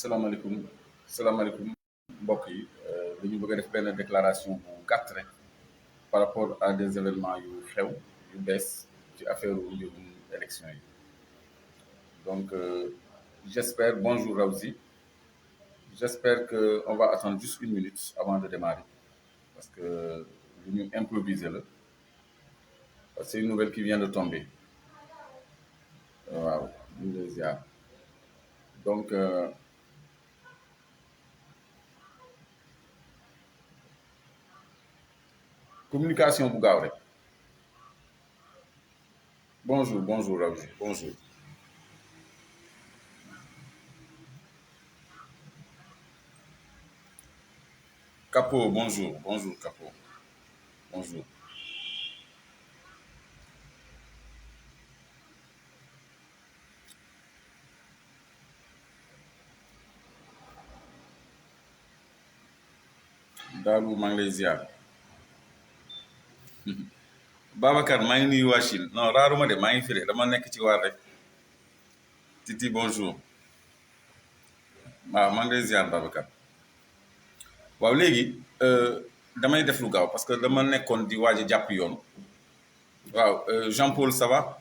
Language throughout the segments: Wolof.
salaamaaleykum salaamaaleykum mbokk yi dañu bëgg a def benn déclaration bu gàtt rek par rapport à des événements yu xew yu bees ci affaire mbirum élection yi donc j'espère bonjour Rawzi, j'espère que on va attendre juste une minute avant de démarrer parce que lu ñu improviser la c'est une nouvelle qui vient de tomber waaw ñu ngi lay ziar donc communication bu gaaw rek bonjour Rawzi, bonjour. Capo, bonjour Capo, bonjour. Daalu maa ngi lay ziar. Babacar maa ngi nuyu waa Chine non raaruma de maa ngi fi de dama nekk ci waar rek. Titi bonjour. waaw maa ngi lay ziar Babacar. waaw léegi damay def lu gaaw parce que dama nekkoon di waaj a jàpp yoon. waaw Jean-Paul ça va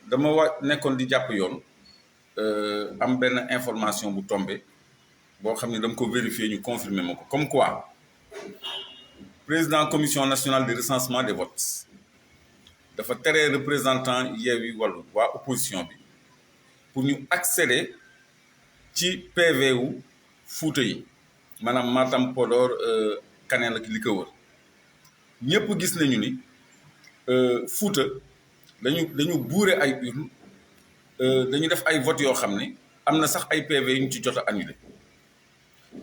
dama nekkoon di jàpp yoon am benn information bu tombé boo xam ne dama ko vérifier ñu confirmer ma ko comme quoi président commission nationale de recensement des votes dafa tere représentant Yewwi Wallu waa opposition bi pour ñu accéder ci PV wu Fuuta yi maanaam Matam Podor Kanel ak li ko wër ñëpp gis nañu ni Fuuta dañu buure ay urne dañu def ay vote yoo xam ne am na sax ay PV yu ñu ci jot a annulé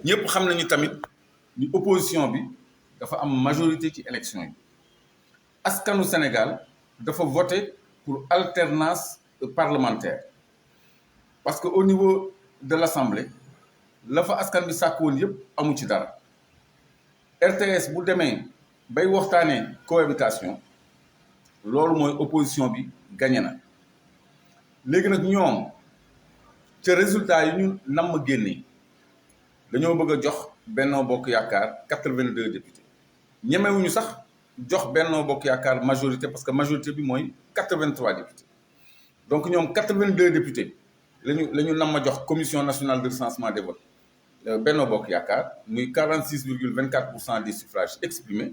ñëpp xam nañu tamit ni opposition bi dafa am majorité ci élection yi askanu Sénégal dafa voté pour alternance parlementaire parce que au niveau de l'Assemblée la fa askan bi sàkk woon yëpp amu ci dara RTS bu demee bay waxtaanee cohabitation loolu mooy opposition bi gagné na léegi nag ñoom ca résultat yi ñu namm génnee dañoo bëgg a jox Benno Bokk Yaakaar 82 députés ñemewuñu sax jox Benno Bokk Yaakaar majorité parce que majorité bi mooy 83 députés donc ñoom 82 députés lañu namm a jox commission nationale de recensement des votes Benno Bokk Yaakaar muy 46,24% des suffrages exprimés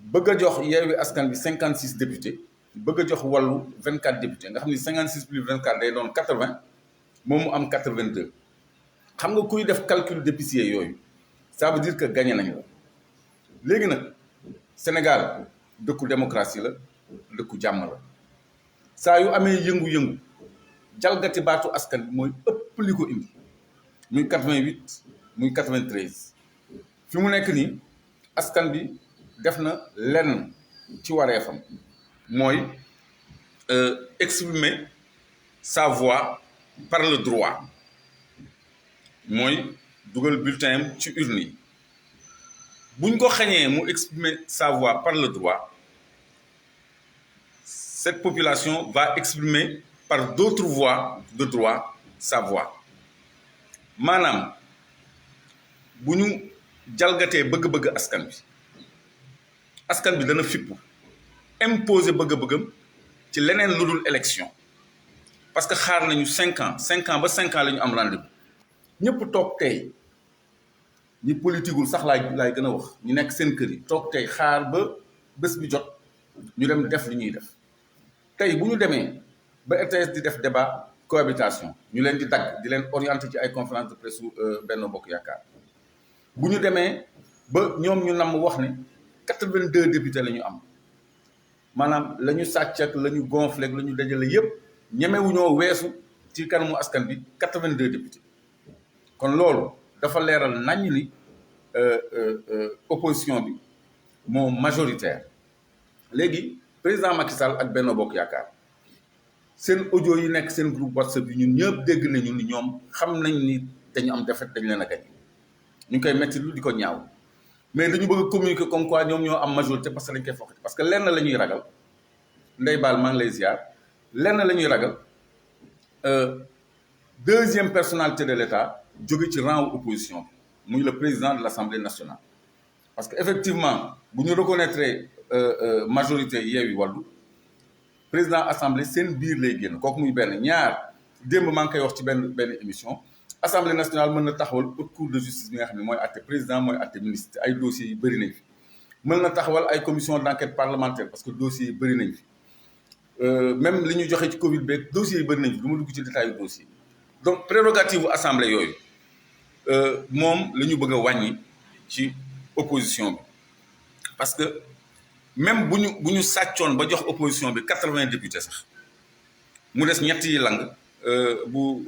bëgg a jox Yewwi Askan bi 56 députés bëgg a jox Wallu 24 députés nga xam ni 56 plus 24 day doon 80 moom mu am 82 xam nga kuy def calcul d'épicier yooyu ça veut dire que gagné nañu la léegi nag Sénégal dëkku démocratie la dëkku jàmm la saa yu amee yëngu-yëngu jalgati baatu askan bi mooy ëpp li ko indi muy 88 muy 93 fi mu nekk nii askan bi def na lenn ci wareefam mooy exprimer sa voix par le droit mooy dugal bulletin am ci urne yi buñ ko xañee mu exprimer sa voix par le droit cette population va exprimer par d'autres voies de droit sa voix maanaam bu ñu jalgatee bëgg-bëgg askan bi dana fippu imposer bëgg-bëggam ci leneen lu dul élection parce que xaar nañu 5 ans ba 5 ans la ñu am rendez-vous ñëpp toog tey ñi politiqueul sax laay gën a wax ñu nekk seen kër yi toog tey xaar ba bés bi jot ñu dem def li ñuy def tey bu ñu demee ba RTS di def débat cohabitation ñu leen di dagg di leen orienté ci ay conférence de presse Benno Bokk Yaakaar bu ñu demee ba ñoom ñu namm wax ne 82 députés la ñu am maanaam la ñu sàcc ak la ñu gonflé ak la ñu dajale yépp ñemewuñoo weesu ci kanamu askan bi 82 députés kon loolu dafa leeral naññ ni opposition bi moo majoritaire léegi président Macky Sall ak Benno Bokk Yaakaar seen audio yi nekk seen groupe WhatsApp yi ñun ñëpp dégg nañu ni ñoom xam nañ ni dañu am défaite dañu leen a gañ ñu ngi koy metti lu di ko ñaaw mais dañu bëgg a communiquer comme quoi ñoom ñoo am majorité parce que dañ koy fokkati parce que lenn la ñuy ragal Ndeye Baal maa ngi lay ziar lenn la ñuy ragal deuxième personnalité de l'État jóge ci rang opposition bi muy le président de l'Assemblée nationale parce que effectivement bu ñu reconnaître majorité Yewwi Wallu président assemblée seen biir lay génn kooku muy benn ñaar démb maa ngi koy wax ci benn émission assemblée nationale mën na taxawal haute cour de justice bi nga xam ne mooy àtte président mooy àtte ministre ay dossiers yi bëri nañ fi mën na taxawal ay commission d'enquête parlementaire parce que dossiers yi bëri nañ fi même li ñu joxe ci Covid beeg dossiers yi bëri nañ fi du ma dugg ci détail yu dossier donc prérogative bu assemblée yooyu moom la ñu bëgg a wàññi ci opposition bi parce que même bu ñu sàccoon ba jox opposition bi 80 députés sax mu des ñett yi lang bu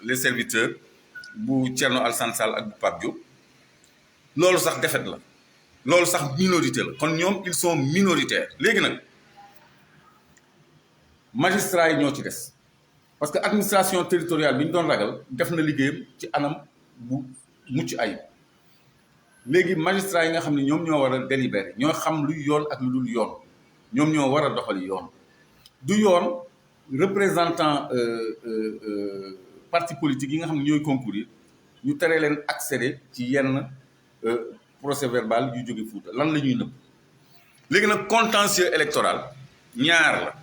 les serviteurs bu Thierno Alassane Sall ak bu Pape Diop loolu sax défaite la loolu sax minorité la kon ñoom ils sont minoritaires léegi nag magistrats yi ñoo ci des parce que administration territoriale bi ñu doon ragal def na liggéeyam ci anam bu mucc ayib léegi magistrats yi nga xam ne ñoom ñoo war a délibérer ñoo xam luy yoon ak lu dul yoon ñoom ñoo war a doxali yoon du yoon représentant parti politique yi nga xam ne ñooy concourir ñu tere leen accéder ci yenn procès verbal yu jóge Fuuta lan la ñuy nëbb léegi nag contentieux électoral ñaar la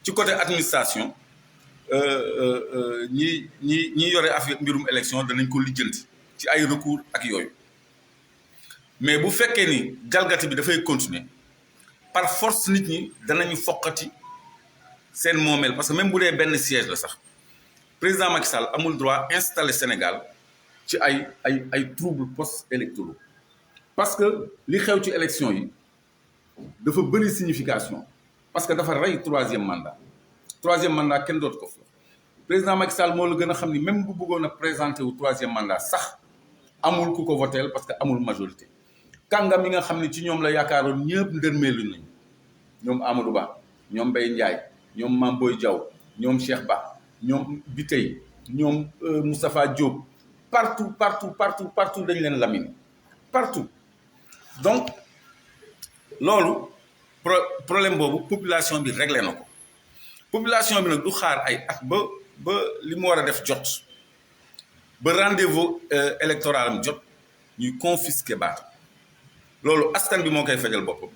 ci côté administration ñi yore affaire mbirum élection danañ ko lijjanti ci ay recours ak yooyu mais bu fekkee ni jalgati bi dafay continuer par force nit ñi danañu foqati seen moomeel parce que même bu dee benn siège la sax président Macky Sall amul droit installer Sénégal ci ay troubles post-électoraux parce que li xew ci élection yi dafa bëri signification parce que dafa rey troisième mandat kenn dootu ko fi président Macky Sall moo la gën a xam ni même bu bëggoon a présenter wu troisième mandat sax amul ku ko voteel parce que amul majorité kàngam yi nga xam ne ci ñoom la yaakaaroon ñëpp ndërmeelu nañu ñoom Amadou Ba ñoom Mbaye Ndiaye ñoom Mame Boye Diao ñoom Cheikh Ba ñoom Bitèye ñoom Moustapha Diop partout dañ leen laminer partout donc loolu problème boobu population bi réglé na ko population bi nag du xaar ay at ba li mu war a def jot ba rendez-vous électoral am jot ñuy confisquer baat loolu askan bi moo koy fajal boppam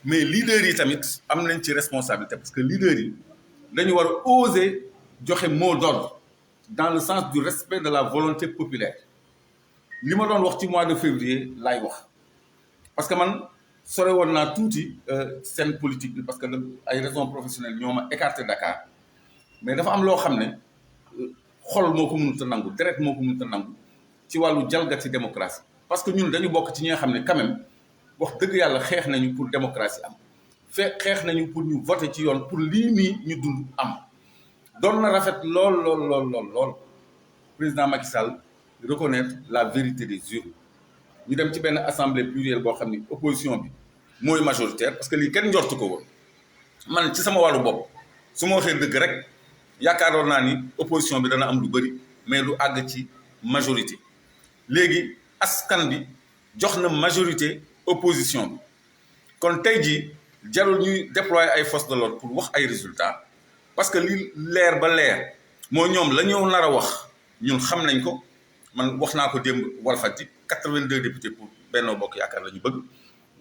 mais leaders yi tamit am nañ ci responsabilité parce que leaders yi dañu war a oser joxe mot d'ordre dans le sens du respect de la volonté populaire li ma doon wax ci mois de février laay wax parce que man sore woon naa tuuti seen politique bi parce que ay raisons professionnelles ñoo ma écarté Dakar mais dafa am loo xam ne xol moo ko mënut a nangu deret moo ko mënut a nangu ci wàllu jalgati démocratie parce que ñun dañu bokk ci ñi nga xam ne quand même wax dëgg yàlla xeex nañu pour démocratie am xeex nañu pour ñu voter ci yoon pour lii nii ñu dund am doon na rafet lool président Macky Sall reconnaître la vérité des urnes ñu dem ci benn assemblée plurielle boo xam ni opposition bi mooy majoritaire parce que lii kenn njortu ko woon man ci sama wàllu bopp su ma waxee dëgg rek yaakaaroon naa ni opposition bi dana am lu bëri mais lu àgg ci majorité léegi askan bi jox na majorité opposition bi kon tey jii jarul ñuy déployer ay forces de l'ordre pour wax ay résultats parce que li leer ba leer moo ñoom la ñëw nar a wax ñun xam nañ ko man wax naa ko démb Walfadjri 82 députés pour Benno Bokk Yaakaar la ñu bëgg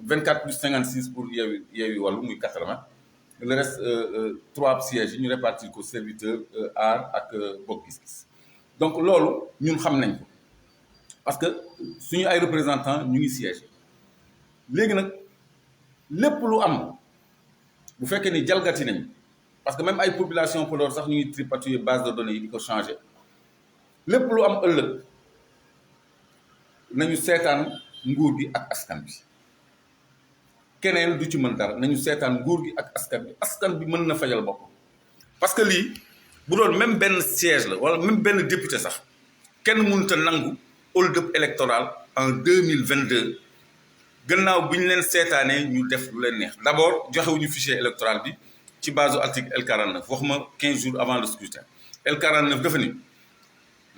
24 plus 56 pour Yewwi Wallu muy 80 le reste 3 sièges yi ñu répartir ko serviteur aar ak Bokk Gis Gis donc loolu ñun xam nañ ko parce que suñu ay représentants ñu ngi siège léegi nag lépp lu am bu fekkee ni jalgati nañ parce que même ay population Podor sax ñu ngi tripatouiller base de données yi di ko changer lépp lu am ëllëg nañu seetaan nguur gi ak askan bi keneen du ci mën dara nañu seetaan nguur gi ak askan bi mën na fajal bopp parce que lii bu doon même benn siège la wala même benn député sax kenn mënut a nangu hold-up électoral en 2022 gannaaw bi ñu leen seetaanee ñu def lu leen neex d'abord joxewuñu fichier électoral bi ci base article L49 waxuma 15 jours avant le scrutin L49 dafa ni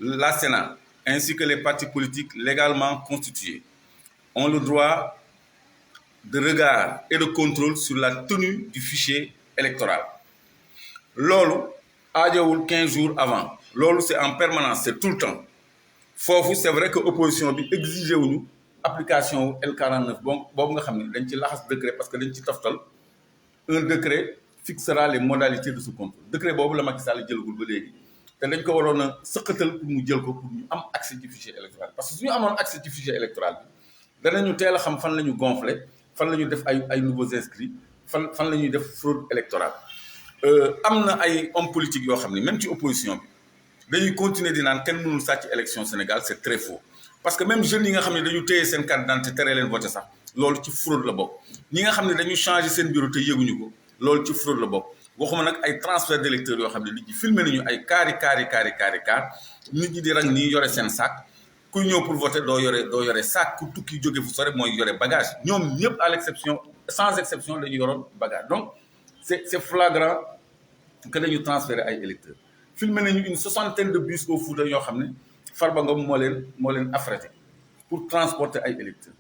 la Sénat ainsi que les partis politiques légalement constitués ont le droit de regard et de contrôle sur la tenue du fichier électoral loolu aajowul 15 jours avant loolu c'est en permanence c'est tout le temps foofu c'est vrai que opposition bi exigé wuñu application L49 boobu nga xam ne dañ ci laxas décret parce que dañ ci toftal un décret fixera les modalités de ce contrôle décret boobu la Macky Sall jëlagul ba léegi te dañ ko waroon a sëqatal pour mu jël ko pour ñu am accès ci fichier électoral parce que su ñu amoon accès ci fichier électoral bi danañu teel a xam fan la ñu gonflé fan la ñu def ay nouveaux inscrits fan la ñuy def fraude électorale am na ay hommes politiques yoo xam ne même ci opposition bi dañuy continuer di naan kenn mënul sàcc élection Sénégal c'est très faux parce que même jeunes yi nga xam ne dañu téye seen carte d'identité tere leen voté sax loolu ci fraude la bokk ñi nga xam ne dañu changé seen bureau te yëguñu ko loolu ci fraude la bokk waxuma nag ay transfert d'électeurs yoo xam ne nit ñi filmé nañu ay kaar nit ñi di rang nii yore seen sac kuy ñëw pour voter doo yore sac ku tukki jóge fu sore mooy yore bagage ñoom ñëpp à l'exception sans exception dañu yoroon bagage donc c'est flagrant que dañu transférer ay électeurs filmé nañu une 60aine de bus au Fouta yoo xam ne Farba Ngom moo leen affrété pour transporter ay électeurs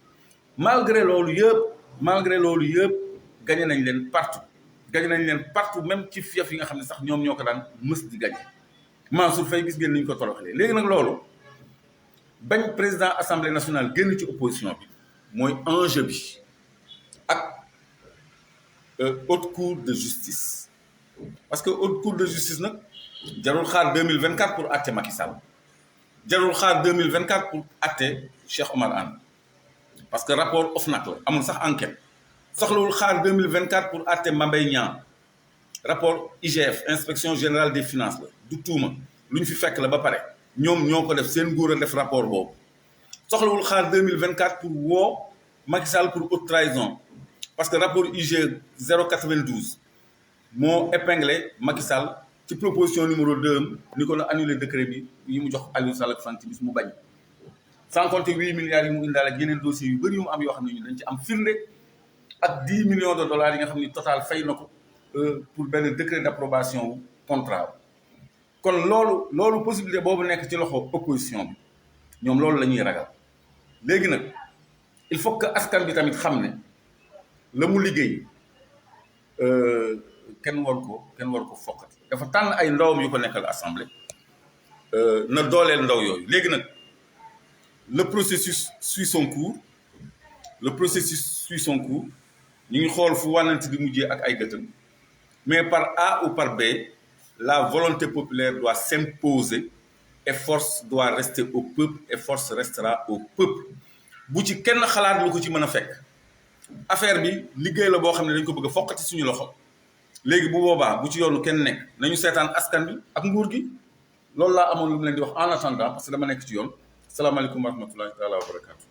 malgré loolu yëpp gagné nañ leen partout même ci fief yi nga xam ne sax ñoom ñoo ko daan mës di gagné Mansour Faye gis ngeen ni ñu ko toroxalee léegi nag loolu bañ président assemblée nationale génn ci opposition bi mooy enjeu bi ak haute cour de justice parce que haute cour de justice nag jarul xaar 2024 pour àtte Macky Sall jarul xaar 2024 pour àtte Cheikh Oumar Anne parce que rapport OFNAC la amul sax enquête soxlawul xaar 2024 pour àtte Mame Mbaye Niang rapport IGF inspection générale des finances la du tuuma lu ñu fi fekk la ba pare ñoom ñoo ko def seen nguur a def rapport boobu soxlawul xaar 2024 pour woo Macky Sall pour haute trahison parce que rapport IG 092 moo épinglé Macky Sall ci proposition numéro 2 ni ko na annulé décret bi yi mu jox Aliou Sall ak Franck Timis mu bañ sans compter 8 milliards yi mu indaale ak yeneen dossiers yu bëri yu mu am yoo xam ne ñu dañ ci am firnde ak 10 millions de dollars yi nga xam ni total fay na ko pour benn décret d'approbation contrat kon loolu possibilité boobu nekk ci loxo opposition bi ñoom loolu la ñuy ragal léegi nag il faut que askan bi tamit xam ne la mu liggéey kenn war ko fokkati dafa tànn ay ndawam yu ko nekkal assemblée na dooleel ndaw yooyu léegi nag le processus suit son cours ñu ngi xool fu wànnante di mujjee ak ay gëtëm mais par A ou par B la volonté populaire doit s'imposer et force doit rester au peuple et force restera au peuple bu ci kenn xalaat lu ko ci mën a fekk affaire bi liggéey la boo xam ne dañ ko bëgg a fokkati suñu loxo léegi bu boobaa bu ci yoonu kenn nekk nañu seetaan askan bi ak nguur gi loolu laa amoon lu mu leen di wax en attendant parce que dama nekk ci yoon salaamaaleykum wa rahmatullahi taala wa barakaatu